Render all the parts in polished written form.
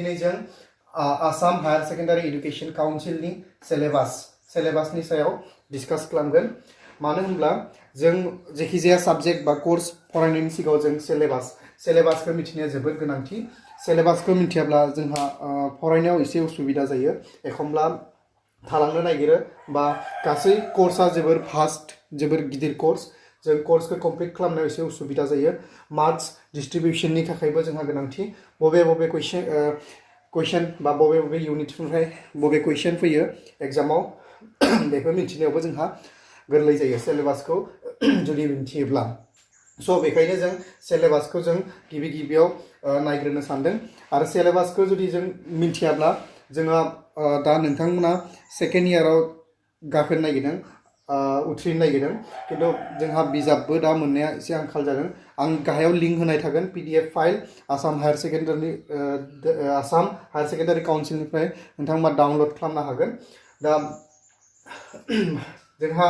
दिनै जों Assam higher secondary education काउन्सिलनि सिलेबासनि सायाव डिसकास खालामगोन मानो होनब्ला जों जेखिजाया साबजेक्ट बा कोर्स फरायनायनि सिगाङाव जों सिलेबासखौ मिथिनाया जोबोद गोनांथि सिलेबासखौ मिथियाब्ला जोंहा फरायनायाव एसे उसुबिदा जायो एखमब्ला थालांनो नागिरो बा गासै कोर्सआ जोबोर फास्ट जोबोर गिदिर कोर्स जों कोर्सखौ कमप्लिट खालामनायाव एसे उसुबिदा जायो मार्क्स डिस्ट्रिबिउशननि थाखायबो जोंहा गोनांथि बबे कुइसन बा बबे यूनिटनिफ्राय बबे कुइसन फैयो एग्जामाव बेखौ मिथिनायावबो जोंहा गोरलै जायो सिलेबासखौ जुदि मिथियोब्ला स' बेखायनो जों सिलेबासखौ जों गिबियाव नायग्रोनो सानदों आरो सिलेबासखौ जुदि जों मिथियाब्ला जोंहा दा नोंथांमोना सेकेन्ड इयाराव गाखोनो नागिरदों उथ्रिनो नागिरदों खिन्थु जोंहा बिजाबबो दा मोननाया एसे आंखाल जादों आं गाहायाव लिंक होनाय थागोन PDF file Assam higher secondary काउन्सिलनिफ्राय नोंथांमोना डाउनलड खालामनो हागोन दा जोंहा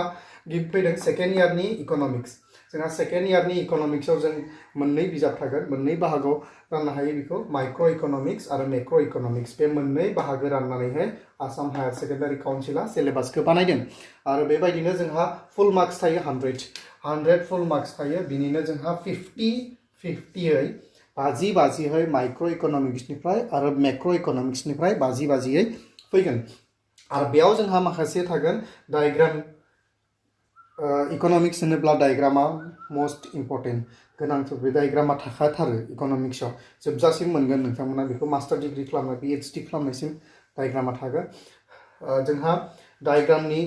फैदों सेकेन्ड इयारनि इक'नमिक्स जोंहा सेकेन्ड इयारनि इक'नमिक्सआव जों मोननै बिजाब थागोन मोननै बाहागोआव राननो हायो बेखौ माइक्र' इक'नमिक्स आरो मेक्र' इक'नमिक्स बे मोननै बाहागो राननानैहाय आसाम हायर सेकेन्डारि काउन्सिला सिलेबासखौ बानायदों आरो बेबायदिनो जोंहा फुल मार्क्स थायो 100 फुल मार्क्स थायो बिनिनो जोंहा 50-50यै 50-50यै माइक्र' इक'नमिक्सनिफ्राय आरो मेक्र' इक'नमिक्सनिफ्राय 50-50यै फैगोन आरो बेयाव जोंहा माखासे थागोन डायग्राम इक'नमिक्स होनोब्ला डायग्रामा मोस्ट इम्पर्टेन्ट गोनांथार बे डायग्रामा थाखाथारो इक'नमिक्सआव जोबजासिम मोनगोन नोंथांमोना बेखौ मास्टार डिग्री खालामनाय PhD खालामनायसिम डायग्रामा थागोन जोंहा डायग्रामनि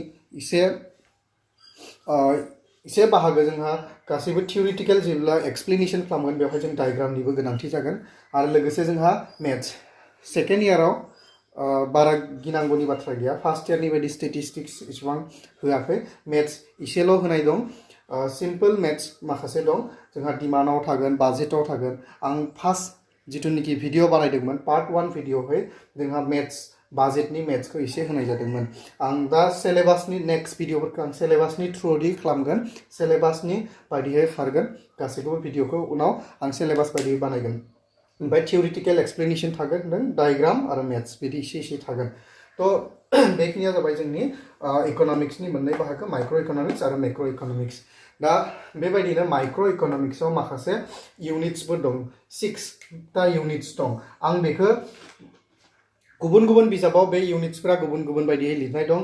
एसे बाहागो जोंहा गासैबो थियरिटिकेल जेब्ला एक्सप्लेनेशन खालामगोन बेवहाय जों डायग्रामनिबो गोनांथि जागोन आरो लोगोसे जोंहा मेथ्स सेकेन्ड इयाराव बारा गिनांगौनि बाथ्रा गैया फार्स्ट इयारनि बायदि स्टेटिस्टिक्स इसेबां होआखै मेथ्स इसेल' होनाय दं सिम्पल मेथ्स माखासे दं जोंहा डिमान्डआव थागोन बाजेटआव थागोन आं फार्स्ट जिथुनिखि भिडिअ बानायदोंमोन पार्ट 1 भिडिअआवहाय जोंहा मेथ्स बाजेटनि मेथ्सखौ एसे होनाय जादोंमोन आं दा सिलेबासनि नेक्स्ट भिडिअफोरखौ आं सिलेबासनि थ्रुयै खालामगोन सिलेबासनि बायदियै खारगोन गासैखौबो भिडिअखौ उनाव आं सिलेबास बायदियै बानायगोन ओमफ्राय थियरिटिकेल एक्सप्लेनेशन थागोन डायग्राम आरो मेथ्स बिदि एसे थागोन थ' बेखिनिया जाबाय जोंनि इक'नमिक्सनि मोननै बाहागो माइक्र' इक'नमिक्स आरो मेक्र' इक'नमिक्स दा बेबायदिनो माइक्र' इक'नमिक्सआव माखासे इउनिट्सबो दं 6टा इउनिट्स दं आं बेखौ गुबुन बिजाबाव बे इउनिट्सफोरा गुबुन बायदियै लिरनाय दं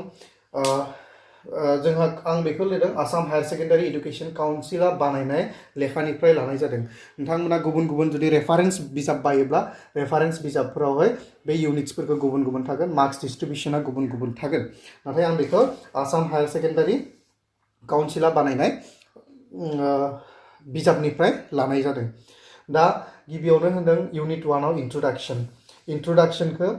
जोंहा आं बेखौ लिरदों आसाम हायर सेकेन्डारि एडुकेशन काउन्सिला बानायनाय लेखानिफ्राय लानाय जादों नोंथांमोना गुबुन जुदि रेफारेन्स बिजाब बायोब्ला रेफारेन्स बिजाबफोरावहाय बे इउनिट्सफोरखौ गुबुन थागोन मार्क्स डिस्ट्रिबिउशना गुबुन थागोन नाथाय आं बेखौ आसाम हायर सेकेन्डारि काउन्सिला बानायनाय बिजाबनिफ्राय लानाय जादों दा गिबियावनो होनदों इउनिट 1आव इन्ट्रडाक्शनखौ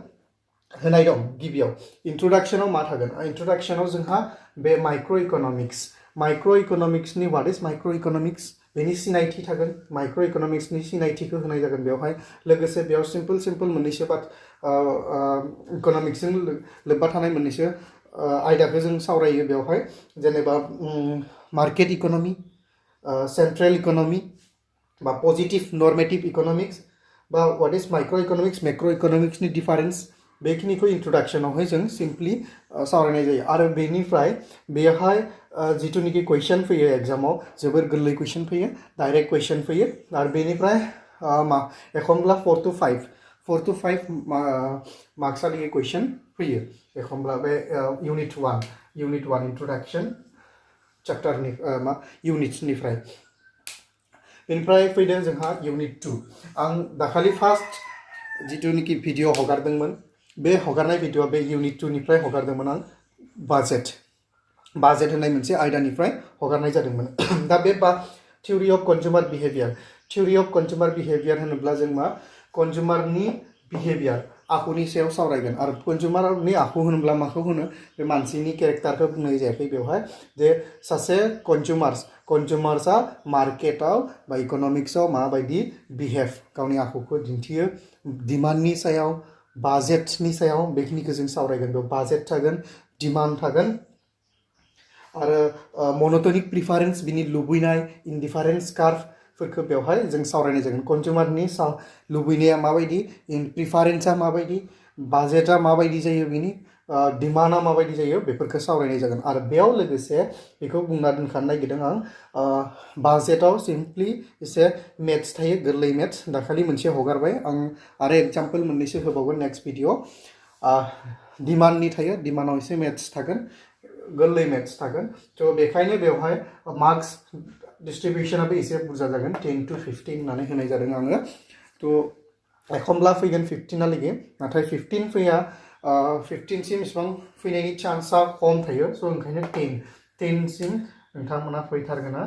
होनाय दं गिबियाव इन्ट्रडाक्शनाव मा थागोन इन्ट्रडाक्शनाव जोंहा बे माइक्र' इक'नमिक्सनि व्हाट इज माइक्र' इक'नमिक्स बेनि सिनायथि थागोन माइक्र' इक'नमिक्सनि सिनायथिखौ होनाय जागोन बेवहाय लोगोसे बेयाव सिम्पोल मोननैसो इक'नमिक्सजों लोब्बा थानाय मोननैसो आयदाखौ जों सावरायो बेवहाय जेनेबा मार्केट इक'नमि सेन्ट्रेल इक'नमि बा पजिटिभ नर्मेटिभ इक'नमिक्स बा what is micro' economics macro' इक'नमिक्सनि डिफारेन्स बेखिनिखौ इन्ट्रडाक्शनावहाय जों सिम्पलि सावरायनाय जायो आरो बेनिफ्राय बेवहाय जिथुनिखि कुइसन फैयो एग्जामाव जोबोर गोरलै कुइसन फैयो डाइरेक्ट कुइसन फैयो आरो बेनिफ्राय एखमब्ला 4 to 5 मार्क्सआलागै कुइसन फैयो एखमब्ला बे इउनिट 1 इन्ट्रडाक्शन चैप्टारनि इउनिट्सनिफ्राय बेनिफ्राय फैदों जोंहा इउनिट 2 आं दाखालि फार्स्ट जिथुनिखि भिडिअ हगारदोंमोन बे हगारनाय भिडिअआ बे इउनिट 2निफ्राय हगारदोंमोन आं बाजेट होननाय मोनसे आयदानिफ्राय हगारनाय जादोंमोन दा बे थियरि अफ कन्जुमार बिहेभियार होनोब्ला जों मा कन्जुमारनि बिहेभियार आखुनि सायाव सावरायगोन आरो कन्जुमारनि आखु होनोब्ला माखौ होनो बे मानसिनि केरेक्टारखौ बुंनाय जायाखै बेवहाय जे सासे कन्जुमार्सआ मार्केटाव बा इक'नमिक्सआव माबायदि बिहेभ गावनि आखुखौ दिन्थियो डिमान्डनि सायाव बाजेटनि सायाव बेखिनिखौ जों सावरायगोन बेयाव बाजेट थागोन डिमान्ड थागोन आरो मनोटनिक प्रिफारेन्स बिनि लुबैनाय इन्डिफारेन्स कार्भ फोरखौ बेवहाय जों सावरायनाय जागोन कन्जुमारनि लुबैनाया माबायदि प्रिफारेन्सआ माबायदि बाजेटआ माबायदि जायो बिनि डिमान्डआ माबायदि जायो बेफोरखौ सावरायनाय जागोन आरो बेयाव लोगोसे बेखौ बुंना दोनखानो नागिरदों आं बाजेटआव सिम्पलि एसे मेथ्स थायो गोरलै मेथ्स दाखालि मोनसे हगारबाय आं आरो एग्जाम्पल मोननैसो होबावगोन नेक्स्ट भिडिअ डिमान्डनि थायो डिमान्डआव एसे मेथ्स थागोन गोरलै मेथ्स थागोन थ' बेखायनो बेवहाय मार्क्स डिस्ट्रिबिउसनाबो एसे बुरजा जागोन 10 to 15 होननानै होनाय जादों आङो थ' एखमब्ला फैगोन 15हालागै नाथाय 15 फैया 15सिम इसिबां फैनायनि चान्सआ खम थायो स' ओंखायनो 10सिम नोंथांमोना फैथारगोना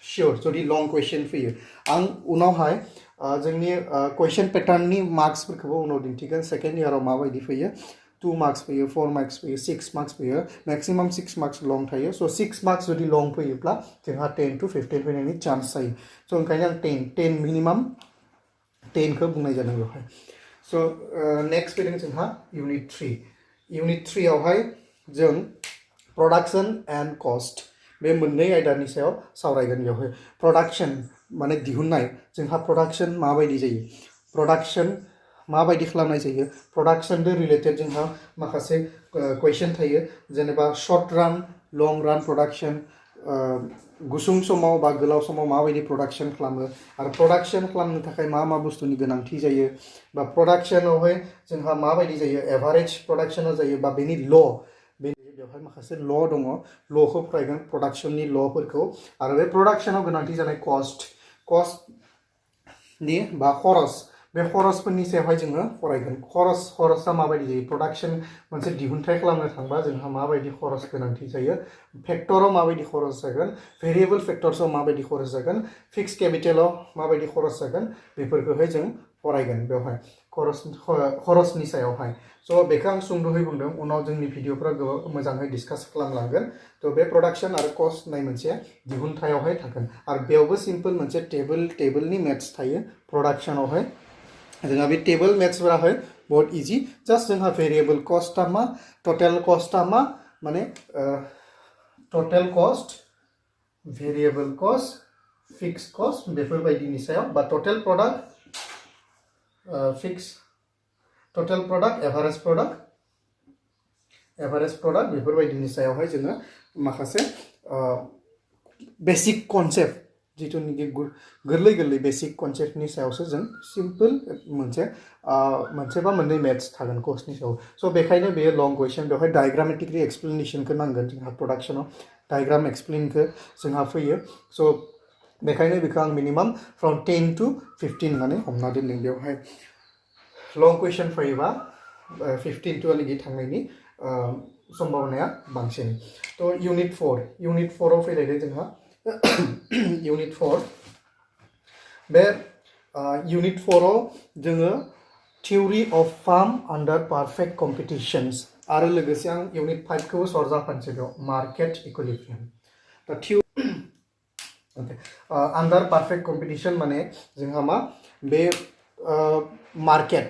शियर जुदि लं कुइसन फैयो आं उनावहाय जोंनि कुइसन पेटार्ननि मार्क्सफोरखौबो उनाव दिन्थिगोन सेकेन्ड इयाराव माबायदि फैयो 2 मार्क्स फैयो 4 मार्क्स फैयो 6 मार्क्स फैयो मैक्सिमाम 6 मार्क्स लं थायो स' 6 मार्क्स जुदि लं फैयोब्ला जोंहा 10 to 15 फैनायनि चान्स जायो स' ओंखायनो आं 10 मिनिमाम 10खौ बुंनाय जादों बेवहाय स' नेक्स्ट फैदों जोंहा इउनिट 3 आवहाय जों प्रडाक्शन एन्ड कस्ट बे मोननै आयदानि सायाव सावरायगोन बेवहाय प्रडाक्शन माने दिहुननाय जोंहा प्रडाक्शन माबायदि जायो प्रडाक्शन माबायदि खालामनाय जायो प्रडाक्शनजों रिलेटेड जोंहा माखासे कुइसन थायो जेनेबा शर्ट रान लं रान प्रडाक्शन गुसुं समाव बा गोलाव समाव माबायदि प्रडाक्शन खालामो आरो प्रडाक्शन खालामनो थाखाय मा बुस्थुनि गोनांथि जायो बा प्रडाक्शनावहाय जोंहा माबायदि जायो एभारेज प्रडाक्शना जायो बा बेनि बेवहाय माखासे ल' दङ ल'खौ फरायगोन प्रडाक्शननि ल'फोरखौ आरो बे प्रडाक्शनाव गोनांथि जानाय कस्टनि बा खरस बे खरसफोरनि सायावहाय जोङो फरायगोन खरसा माबायदि जायो प्रडाक्शन मोनसे दिहुनथाइ खालामनो थांबा जोंहा माबायदि खरस गोनांथि जायो फेक्टराव माबायदि खरस जागोन भेरिएबल फेक्टर्सआव माबायदि खरस जागोन फिक्स केपिटेलाव माबायदि खरस जागोन बेफोरखौहाय जों फरायगोन बेवहाय खरसनि सायावहाय स' बेखौ आं सुंद'यै बुंदों उनाव जोंनि भिडिअफ्रा गोबां मोजाङै डिसकास खालामलांगोन थ' बे प्रडाक्शन आरो कस्ट होननाय मोनसे दिहुनथायावहाय थागोन आरो बेयावबो सिम्पल मोनसे टेबोलनि मेथ्स थायो प्रडाक्शनावहाय जोंहा बे टेबल मेथ्सफोराहाय बहुत इजि जास्ट जोंहा भेरिएबल कस्टआ मा टटेल कस्टआ मा माने टटेल कस्ट भेरिएबल कस्ट फिक्स कस्ट बेफोरबायदिनि सायाव बा टटेल प्रडाक्ट फिक्स टटेल प्रडाक्ट एभारेज प्रडाक्ट बेफोरबायदिनि सायावहाय जोङो माखासे बेसिक कनसेप्ट जिथुनिखि गोरलै बेसिक कनसेप्टनि सायावसो जों सिम्पल मोनसे बा मोननै मेथ्स थागोन कस्टनि सायाव स' बेखायनो बेयो लं कुइसन बेवहाय डायग्रामेटिकलि एक्सप्लेनेसनखौ नांगोन जोंहा प्रडाक्शनाव डायग्राम एक्सप्लेनखौ जोंहा फैयो स' बेखायनो बेखौ आं मिनिमाम फ्रम 10 to 15 होननानै हमना दोनदों बेवहाय लं कुइसन फैयोबा 15 to आलागै थांनायनि सम्भावनाया बांसिन थ' इउनिट 4 आव फैलायदों जोंहा इउनिट 4 बे इउनिट 4 आव जोङो theory of firm under perfect competitions आरो लोगोसे आं इउनिट 5 खौबो सरजाफानोसै बेयाव मार्केट इकुइलिब्रियाम दा आन्डार पारफेक्ट कम्पिटिशन माने जोंहा मा बे मार्केट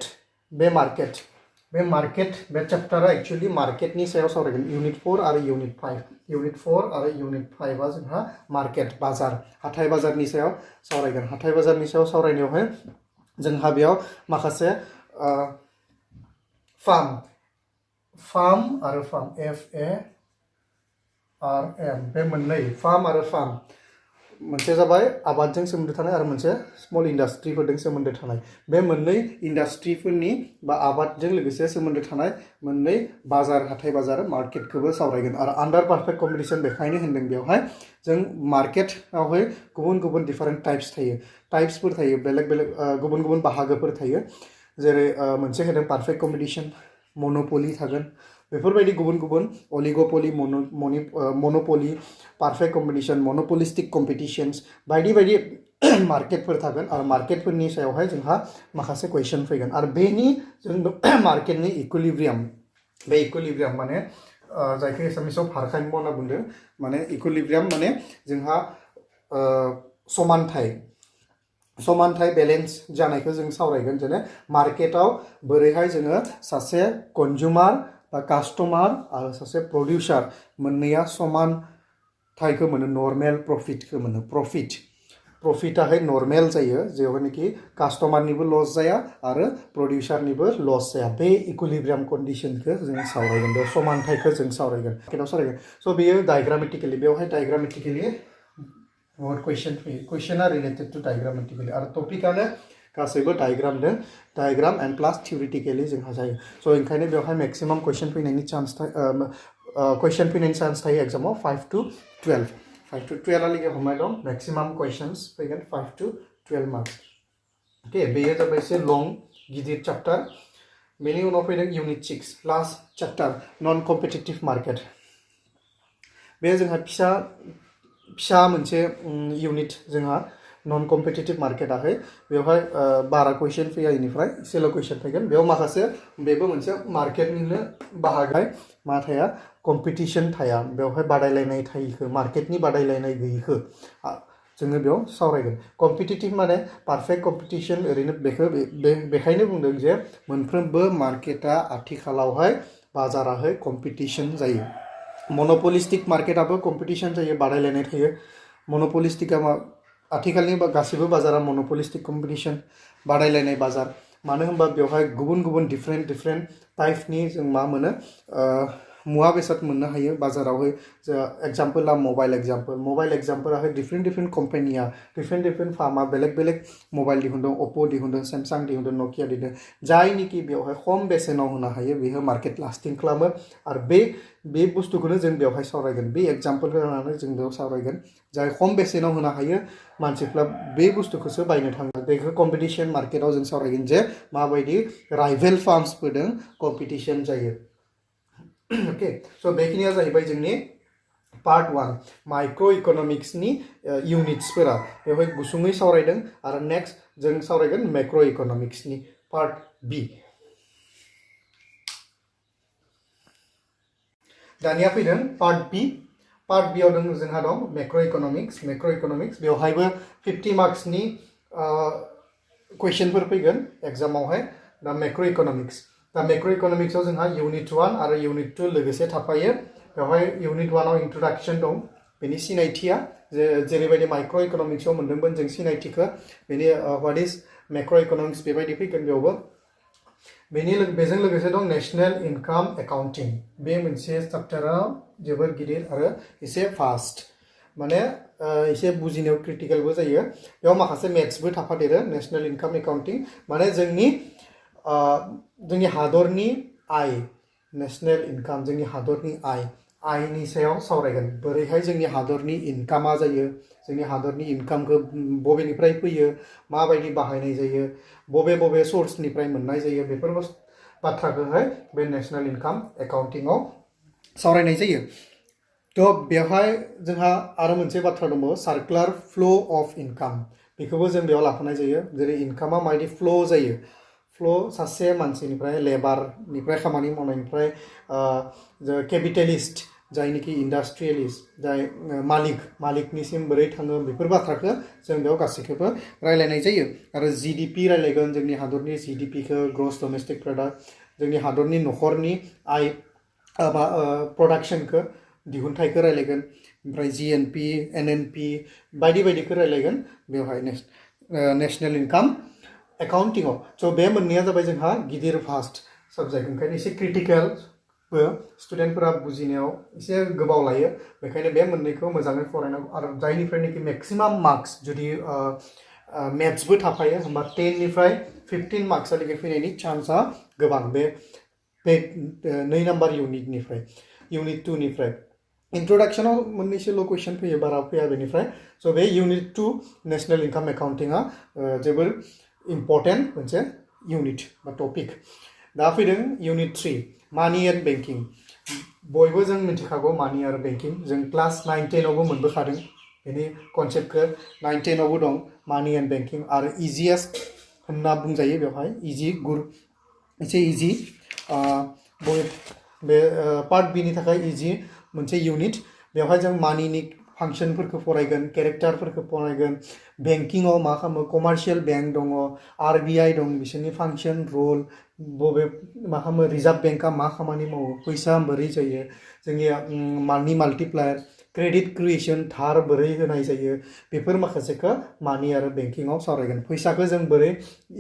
बे चैप्टारा एक्चुअली मार्केटनि सायाव सावरायगोन इउनिट 4 आरो इउनिट 5 इउनिट 4 आरो इउनिट 5आ जोंहा मार्केट बाजार हाथाय बाजारनि सायाव सावरायगोन हाथाय बाजारनि सायाव सावरायनायावहाय जोंहा बेयाव माखासे फार्म FARM बे मोननै फार्म आरो फार्म मोनसे जाबाय आबादजों सोमोन्दो थानाय आरो मोनसे स्मल इन्डास्ट्रिफोरजों सोमोन्दो थानाय बे मोननै इन्डास्ट्रिफोरनि बा आबादजों लोगोसे सोमोन्दो थानाय मोननै हाथाय बाजार मार्केटखौबो सावरायगोन आरो आन्डार पारफेक्ट कम्पिटिशन बेखायनो होनदों बेवहाय जों मार्केटआवहाय गुबुन डिफारेन्ट टाइप्सफोर थायो बेलेग गुबुन बाहागोफोर थायो जेरै मोनसे होदों पारफेक्ट कम्पिटिशन मनोपली थागोन बेफोरबायदि गुबुन अलिगोपली मनोपली पारफेक्ट कम्पिटिशन मनोपलिस्टिक कम्पिटिशन्स बायदि मार्केटफोर थागोन आरो मार्केटफोरनि सायावहाय जोंहा माखासे कुइसन फैगोन आरो बेनि जों मार्केटनि इकुइलिब्रियाम बे इकुइलिब्रियाम माने जायखौ एसामिसाव फारखान्य होनना बुंदों माने इकुइलिब्रियाम माने जोंहा समानथाय बेलेन्स जानायखौ जों सावरायगोन जेने मार्केटाव बोरैहाय जोङो सासे कन्जुमार बा कास्टमार आरो सासे प्रडिउसार मोननैया समानथायखौ मोनो नर्मेल प्रफिटखौ मोनो प्रफिटाहाय नर्मेल जायो जेरावनाखि कास्टमारनिबो लस जाया आरो प्रडिउसारनिबो लस जाया बे इकुइलिब्रियाम कन्डिशनखौ जों सावरायगोन बे समानथायखौ जों सावरायगोन स' बेयो डायग्रामेटिकेलि बेवहाय डायग्रामेटिकेलि बहुत कुइसन फैयो कुइसना रिलेटेड टु डायग्रामेटिकेलि आरो टपिकआनो गासैबो डायग्राम एन्ड प्लास थिउरिटिकेलि जोंहा जायो स' ओंखायनो बेवहाय मेक्सिमाम कुइसन फैनायनि चान्स थायो एग्जामाव 5 to 12 5 to 12 आलिगे हमनाय दं मेक्सिमाम कुइसन्स फैगोन 5 to 12 मार्क्स ओके बेयो जाबाय एसे लं गिदिर चैप्टार बेनि उनाव फैदों यूनिट 6 लास्ट चैप्टार नन कम्पिटिटिव मार्केट बे जोंहा फिसा मोनसे यूनिट जोंहा नन कम्पिटिटिव मार्केटाहाय बेवहाय बारा कुइसन फैया इनिफ्राय एसेल' कुइसन फैगोन बेयाव माखासे बेबो मोनसे मार्केटनिनो बाहागो मा थाया कम्पिटिशन थाया बेवहाय बादायलायनाय थायिखो मार्केटनि बादायलायनाय गैयिखो जोङो बेयाव सावरायगोन कम्पिटिटिव माने पारफेक्ट कम्पिटिशन ओरैनो बेखायनो बुंदों जे मोनफ्रोमबो मार्केटा आथिखालावहाय बाजाराहाय कम्पिटिशन जायो मनोपलिस्टिक मार्केटाबो कम्पिटिशन जायो बादायलायनाय थायो मनोपलिस्टिकआ आथिखालनि गासैबो बाजारा मनोपलिस्टिक कम्पिटिशन बादायलायनाय बाजार मानो होनबा बेवहाय गुबुन डिफरेंट टाइपनि जों मा मोनो मुवा बेसाद मोननो हायो बाजारावहाय एग्जाम्पला मबाइल एग्जाम्पलाहाय डिफरेंट कम्पानिया डिफरेंट फार्मा बेलेग मबाइल दिहुनदों अप्पो दिहुनदों सैमसां दिहुनदों नकिया दिहुनदों जायनिखि बेवहाय खम बेसेनाव होनो हायो बेयो मार्केट लास्टिं खालामो आरो बे बुस्थुखौनो जों बेवहाय सावरायगोन बे एग्जाम्पलखौ लानानै जों बेयाव सावरायगोन जाय खम बेसेनाव होनो हायो मानसिफ्रा बे बुस्थुखौसो बायनो थाङो बेखौ कम्पिटिशन मार्केटाव जों सावरायगोन जे माबायदि राइभेल फार्मसफोरजों कम्पिटिशन जायो ओके स' बेखिनिया जाहैबाय जोंनि पार्ट 1 माइक्र' इक'नमिक्सनि इउनिट्सफोरा बेवहाय गुसुङै सावरायदों आरो नेक्स्ट जों सावरायगोन मैक्र' इक'नमिक्सनि पार्ट बी दानिया फैदों पार्ट बी आव जोंहा दं मैक्र' इक'नमिक्स बेवहायबो 50 मार्क्सनि कुइसनफोर फैगोन एग्जामावहाय दा मैक्र' इक'नमिक्सआव जोंहा यूनिट 1 आरो यूनिट 2 लोगोसे थाफायो बेवहाय यूनिट 1 आव इंट्रोडक्शन दं बेनि सिनायथिया जेरैबायदि माइक्र' इक'नमिक्सआव मोनदोंमोन जों सिनायथिखौ बेनि व्हाट इज मैक्र' इक'नमिक्स बेबायदि फैगोन बेयावबो बेजों लोगोसे दं नेशनल इनकाम एकाउंटिंग बे मोनसे चैप्टाराव जोबोर गिदिर आरो एसे फास्ट माने एसे बुजिनायाव क्रिटिकेलबो जायो बेयाव माखासे मेथ्सबो थाफादेरो नेशनल इनकाम एकाउंटिंग माने जोंनि हादरनि आय नेशनल इनकाम जोंनि हादरनि आयनि सायाव सावरायगोन बोरैहाय जोंनि हादरनि इनकामा जायो जोंनि हादरनि इनकामखौ बबेनिफ्राय फैयो माबायदि बाहायनाय जायो बबे सोर्सनिफ्राय मोननाय जायो बेफोर बाथ्राखौहाय बे नेशनल इनकाम एकाउंटिंआव सावरायनाय जायो थ' बेवहाय जोंहा आरो मोनसे बाथ्रा दंबावो सार्कुलार फ्लो अफ इनकाम बेखौबो जों बेयाव लाफानाय जायो जेरै इनकामा माबायदि फ्लो जायो सासे मानसिनिफ्राय लेबारनिफ्राय खामानि मावनायनिफ्राय केपिटेलिस्ट जायनिखि इन्डास्ट्रियेलिस्ट जाय मालिकनिसिम बोरै थाङो बेफोर बाथ्राखौ जों बेयाव गासैखौबो रायलायनाय जायो आरो जीडीपी रायलायगोन जोंनि हादरनि जीडीपीखौ ग्रस डमेस्टिक प्रडाक्ट जोंनि हादरनि न'खरनि आय प्रडाक्शनखौ दिहुनथाइखौ रायलायगोन ओमफ्राय जीएनपी एनएनपी बायदिखौ रायलायगोन बेवहाय नेशनल इनकाम एकाउंटिंआव स' बे मोननैया जाबाय जोंहा गिदिर फास्ट साबजेक्ट ओंखायनो एसे क्रिटिकेलबो स्टुडेन्टफोरा बुजिनायाव एसे गोबाव लायो बेखायनो बे मोननैखौ मोजाङै फरायनांगौ आरो जायनिफ्रायनोखि मेक्सिमाम मार्क्स जुदि मेथ्सबो थाफायो होमबा 10 निफ्राय 15 मार्क्सआलागै फैनायनि चान्सआ गोबां बे 2 नाम्बार यूनिटनिफ्राय यूनिट 2 निफ्राय इंट्रोडक्शनाव मोननैसोल' कुइसन फैयो बारा फैया बेनिफ्राय स' बे यूनिट 2 नेशनल इनकाम एकाउंटिंआ जोबोर इम्पर्टेन्ट मोनसे यूनिट बा टपिक दा फैदों यूनिट 3 मानि एन्ड बेंकिं बयबो जों मिथिखागौ मानि आरो बेंकिं जों क्लास 9 10 आवबो मोनबोखादों बेनि कनसेप्टखौ 9 10 आवबो दं मानि एन्ड बेंकिं आरो इजिएस्ट होनना बुंजायो बेवहाय एसे इजि बे पार्ट बी नि थाखाय इजि मोनसे यूनिट बेवहाय जों मानिनि फांशनफोरखौ फरायगोन केरेक्टारफोरखौ फरायगोन बेंकिंआव मा खालामो कमार्शियल बैंक दङ आरबिआई दं बिसोरनि फांशन रोल मा खालामो रिजार्व बेंकआ मा खामानि मावो फैसा बोरै जायो जोंनि मानि माल्टिप्लायर क्रेडिट क्रिएशन धार बोरै होनाय जायो बेफोर माखासेखौ मानि आरो बेंकिंआव सावरायगोन फैसाखौ जों बोरै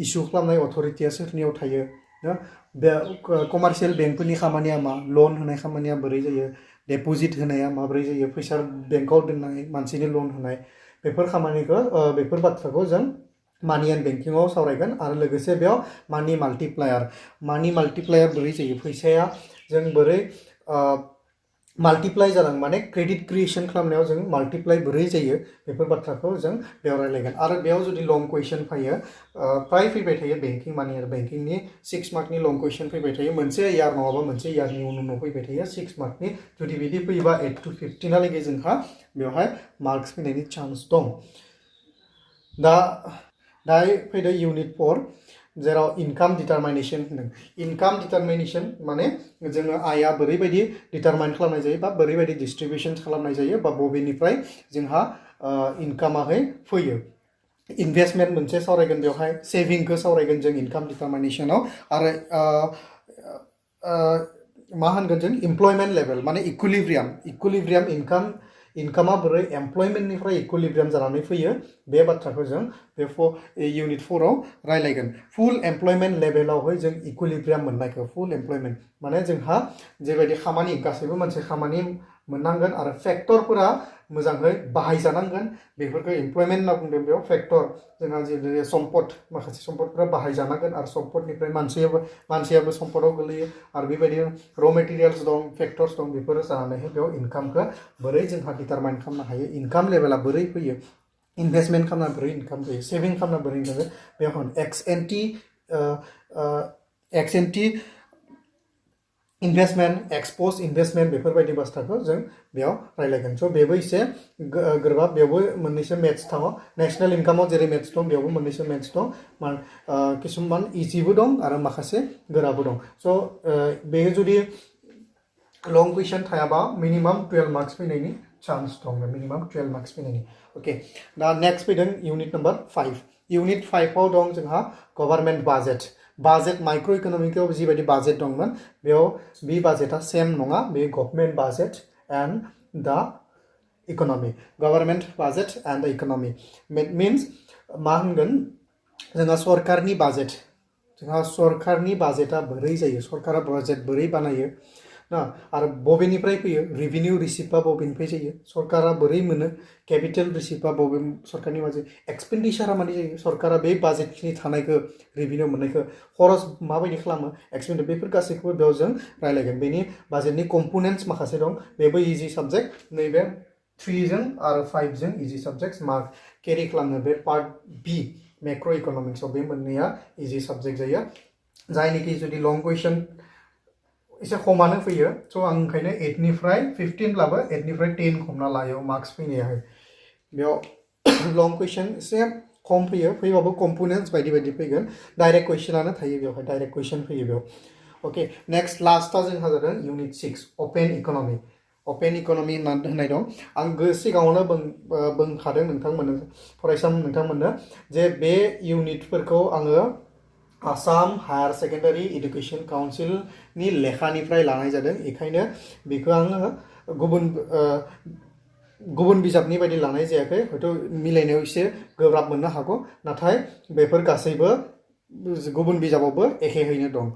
इस्यु खालामनाय अथरिटिया सोरनियाव थायो ना बे कमार्शियेल बेंकफोरनि खामानिया मा लन होनाय खामानिया बोरै जायो डेप'जिट होनाया माबोरै जायो फैसा बेंकआव दोननाय मानसिनि लन होनाय बेफोर खामानिखौ बेफोर बाथ्राखौ जों मानि एन्ड बेंकिंआव सावरायगोन आरो लोगोसे बेयाव मानि माल्टिप्लायार बोरै जायो फैसाया जों बोरै माल्टिप्लाइ जालां माने क्रेडिट क्रिएशन खालामनायाव जों माल्टिप्लाइ बोरै जायो बेफोर बाथ्राखौ जों बेयाव रायलायगोन आरो बेयाव जुदि लं कुइसन फैयो प्राय फैबाय थायो बेंकिं मानि आरो बेंकिंनि 6 मार्कनि लं कुइसन फैबाय थायो मोनसे इयार नङाबा मोनसे इयारनि उनाव फैबाय थायो 6 मार्कनि जुदि बिदि फैयोबा 8 to 15 हालागै जोंहा बेवहाय मार्क्स फैनायनि चान्स दं दायो फैदो इउनिट 4 जेराव इनकाम डिटारमिनेशन होनदों इनकाम डिटारमिनेशन माने जोङो आया बोरैबायदि डिटारमाइन खालामनाय जायो बा बोरैबायदि डिस्ट्रिबिउशन खालामनाय जायो बा बबेनिफ्राय जोंहा इनकामाहाय फैयो इनभेस्टमेन्ट मोनसे सावरायगोन बेवहाय सेभिंखौ सावरायगोन जों इनकाम डिटारमिनेशनाव आरो मा होनगोन जों इमप्लयमेन्ट लेभेल माने इकुइलिब्रियाम इनकामा बोरै एमप्लयमेन्टनिफ्राय इकुइलिब्रियाम जानानै फैयो बे बाथ्राखौ जों बे इउनिट 4 आव रायलायगोन फुल एमप्लयमेन्ट लेभेलावहाय जों इकुइलिब्रियाम मोननायखौ फुल एमप्लयमेन्ट माने जोंहा जेबायदि खामानि गासैबो मोनसे खामानि मोननांगोन आरो फेक्टरफोरा मोजाङै बाहायजानांगोन बेफोरखौ एमप्लयमेन्ट होनना बुंदों बेयाव फेक्टर जोंहा जेरै सम्पद माखासे सम्पदफोरा बाहायजानांगोन आरो सम्पदनिफ्राय मानसियाबो सम्पदाव गोलैयो आरो बेबायदिनो र' मेटेरियल्स दं फेक्टर्स दं बेफोरो जानानैहाय बेयाव इनकामखौ बोरै जोंहा डिटारमाइन खालामनो हायो इनकाम लेभेला बोरै फैयो इनभेस्टमेन्ट खालामना बोरै इनकाम जायो सेभिं खालामना बोरै इनकाम जायो बेयाव एक्स एन्टि इनभेस्टमेन्ट एक्सप'ज इनभेस्टमेन्ट बेफोरबायदि बाथ्राखौ जों बेयाव रायलायगोन स' बेबो एसे गोब्राब बेयावबो मोननैसो मेथ्स दङ नेशनेल इनकामाव जेरै मेथ्स दं बेयावबो मोननैसो मेथ्स दं किसुमान इजिबो दं आरो माखासे गोराबो दं स' बे जुदि लं कुइसन थायाबा मिनिमाम 12 मार्क्स फैनायनि चान्स दं मिनिमाम 12 मार्क्स फैनायनि अके दा नेक्स्ट फैदों इउनिट नम्बर 5 इउनिट 5 आव दं जोंहा गभर्नमेन्ट बाजेट माइक्र' इकनमिकआव जिबायदि बाजेट दंमोन बेयाव बे बाजेटआ सेम नङा बे government budget and the economy government budget and the economy means मा होनगोन जोंहा सरकारनि बाजेटआ बोरै जायो सरकारा बाजेट बोरै बानायो ना आरो बबेनिफ्राय फैयो रेभिनिउ रिसिप्टआ बबेनिफ्राय जायो सरकारा बोरै मोनो केपिटेल रिसिप्टआ बबे सरकारनि बाजेट एक्सपेन्डिचारा माने जायो सरकारा बे बाजेटखिनि थानायखौ रेभिनिउ मोननायखौ खरस माबायदि खालामो एक्सपेन्डिचार बेफोर गासैखौबो बेयाव जों रायलायगोन बेनि बाजेटनि कम्पनेन्ट्स माखासे दं बेबो इजि साबजेक्ट नैबे 3 जों आरो 5 जों इजि साबजेक्ट मार्क केरि खालामनो बे पार्ट बी मैक्रो इकनमिक्सआव बे मोननैया इजि साबजेक्ट जायो जायनिखि जुदि लं कुइसन एसे खमानो फैयो स' आं ओंखायनो 8 निफ्राय 15 ब्लाबो 8 निफ्राय 10 हमना लायो मार्क्स फैनायाहाय बेयाव लं कुइसन एसे खम फैबाबो कम्पनेन्ट्स बायदि फैगोन डाइरेक्ट कुइसनानो थायो बेवहाय डाइरेक्ट कुइसन फैयो बेयाव ओके नेक्स्ट लास्टआ जोंहा जादों इउनिट 6 अपेन इकनमि होननाय दं आं सिगाङावनो बुंखादों नोंथांमोननो जे बे इउनिटफोरखौ आङो आसाम हायर सेकेन्डारि एडुकेशन काउन्सिलनि लेखानिफ्राय लानाय जादों बेखायनो बेखौ आङो गुबुन बिजाबनि बायदि लानाय जायाखै हयथ' मिलायनायाव एसे गोब्राब मोननो हागौ नाथाय बेफोर गासैबो गुबुन बिजाबावबो एखेहैनो दं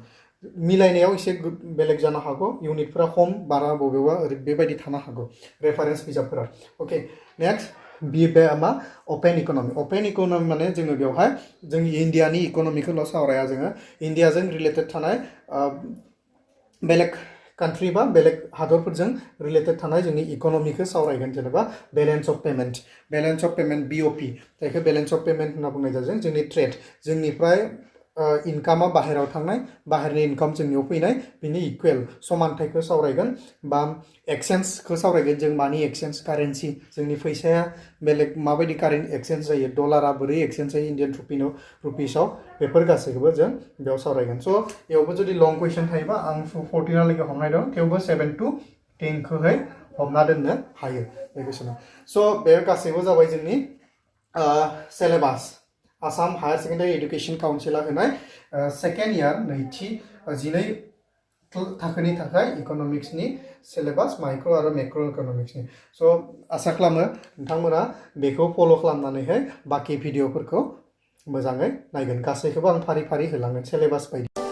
मिलायनायाव एसे बेलेग जानो हागौ इउनिटफोरा खम बारा बबेबा बेबायदि थानो हागौ रेफारेन्स बिजाबफोरा ओके नेक्स्ट बे मा अपेन इकनमि माने जोङो बेवहाय जोंनि इन्डियानि इकनमिखौल' सावराया जोङो इन्डियाजों रिलेटेड थानाय बेलेग कान्ट्रि बा बेलेग हादरफोरजों रिलेटेड थानाय जोंनि इकनमिखौ सावरायगोन जेनेबा बेलेन्स अफ पेमेन्ट BOP जायखौ बेलेन्स अफ पेमेन्ट होनना बुंनाय जादों जोंनि ट्रेड जोंनिफ्राय इनकामा बाहेरायाव थांनाय बाहेरनि इनकाम जोंनियाव फैनाय बिनि इकुवेल समानथायखौ सावरायगोन बा एक्सचेन्जखौ सावरायगोन जों मानि एक्सचेन्ज कारेन्सि जोंनि फैसाया बेलेग माबायदि कारेन्ट एक्सचेन्ज जायो डलारा बोरै एक्सचेन्ज जायो इन्डियान रुपिसाव बेफोर गासैखौबो जों बेयाव सावरायगोन स' बेयावबो जुदि लं कुइसन थायोबा आं 14 हालागै हमनाय दं थेवबो 7 to 10 खौहाय हमना दोननो हायो बे कुइसनाव स' बे गासैबो जाबाय जोंनि syllabus Assam higher secondary education काउन्सिला होनाय सेकेन्ड इयार 12 थाखोनि थाखाय इक'नमिक्सनि सिलेबास माइक्र' आरो मेक्र' इक'नमिक्सनि स' आसा खालामो नोंथांमोना बेखौ फल' खालामनानैहाय बाखि भिडिअफोरखौ मोजाङै नायगोन गासैखौबो आं फारि फारि होलांगोन सिलेबास बायदि